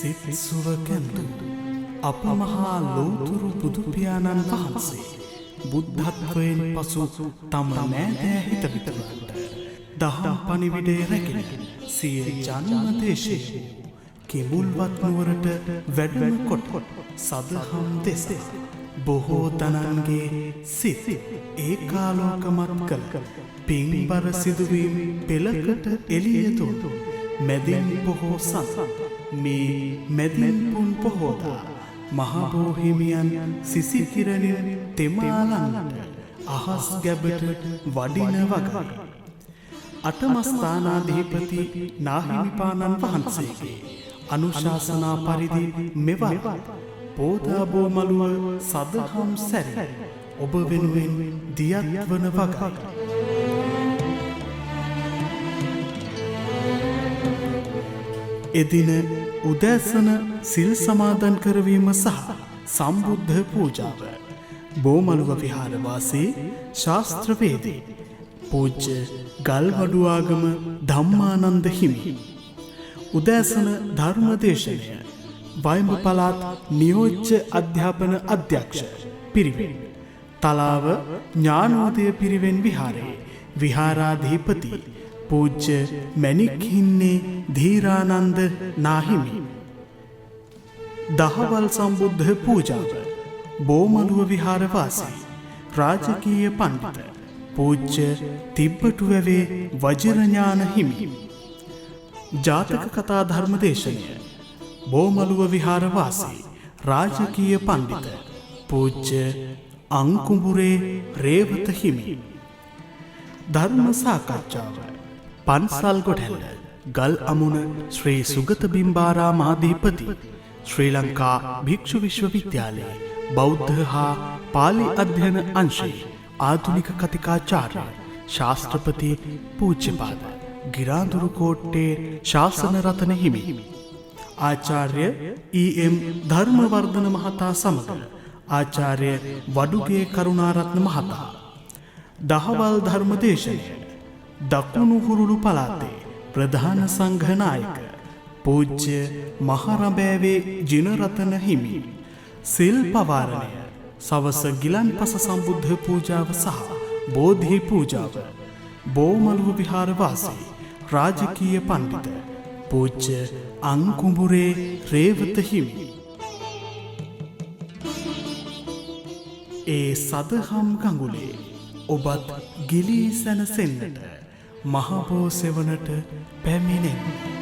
සිත් සුව කැඳු අප මහා ලෝතුරු බුදු පියාණන් වහන්සේ බුද්ධත්වයෙන් පසු තම නෑදෑ හිතවිතවන්ට දහම් පණිවිඩය රැගෙන සිය ජන්ම දේශයේ කිඹුල්වත් නුවරට වැඩම කොට සදහම් දෙස බොහෝ දනන්ගේ සිත් ඒකාලෝකමත් කළ පින්බර සිදුවීම් පෙළකට එළිය දුන් මැදින් පොහෝ සඳ මේ මැදින් පුන් පොහෝදා මහබෝහිමියන් සිසිකිරණින් තෙමාලන්නට අහස් ගැබට වඩින වගයි. අටමස්ථානාධිපති නාහිමිපාණන් වහන්සේගේ අනුශාසනා පරිදි මෙවර පෝදාබෝ මළුව සදහම් සැරි ඔබ වෙනුවෙන් දියත් වන වගයි. එදින උදෑසන සිල් සමාදන් කරවීම සහ සම්බුද්ධ පූජාව බෝමළුව විහාරවාසී ශාස්ත්‍රවේදී පූජ්‍ය ගල්වඩුආගම ධම්මානන්ද හිමි උදෑසන ධර්මදේශනය වයඹ පළාත් නියෝජ්‍ය අධ්‍යාපන අධ්‍යක්ෂ පිරිවෙන් තලාව ඥානෝදය පිරිවෙන් විහාරයේ විහාරාධිපති පූජ්‍ය මැණික්හින්නේ ධීරානන්ද නාහිමි දහවල් සම්බුද්ධ පූජාව බෝමළුව විහාරවාසී රාජකීය පණ්ඩිත පූජ්‍ය තිබ්බටුවැවේ වජිරඥාන හිමි ජාතක කතා ධර්මදේශනය බෝමළුව විහාරවාසී රාජකීය පණ්ඩිත පූජ්‍ය අංකුඹුරේ රේවත හිමි ධර්ම සාකච්ඡාව පන්සල් ගොඩැල්ල ගල් අමුණ ශ්‍රී සුගත බිම්බාරාමාධිපති ශ්‍රී ලංකා භික්ෂු විශ්වවිද්‍යාලයේ බෞද්ධ හා පාලි අධ්‍යයන අංශයේ ආධුනික කතිකාචාර්ය ශාස්ත්‍රපති පූජ්‍යපාද ගිරාඳුරු කෝට්ටේ ශාසන රතන හිමි ආචාර්ය ඊ.එම්. ධර්මවර්ධන මහතා සමග ආචාර්ය වඩුගේ කරුණාරත්න මහතා දහවල් ධර්මදේශනය දකුණු හුරුළු පළාතේ ප්‍රධාන සංඝනායක පූජ්‍ය මහරඹෑවේ ජිනරතන හිමි සිල් පවාරණය සවස ගිලන්පස සම්බුද්ධ පූජාව සහ බෝධි පූජාව බෝමළුව විහාරවාසී රාජකීය පණ්ඩිත පූජ්‍ය අංකුඹුරේ රේවත හිමි ඒ සදහම් ගඟුලේ ඔබත් ගිලී සැනසෙන්නට මහබෝ සෙවනට පැමිණෙන්න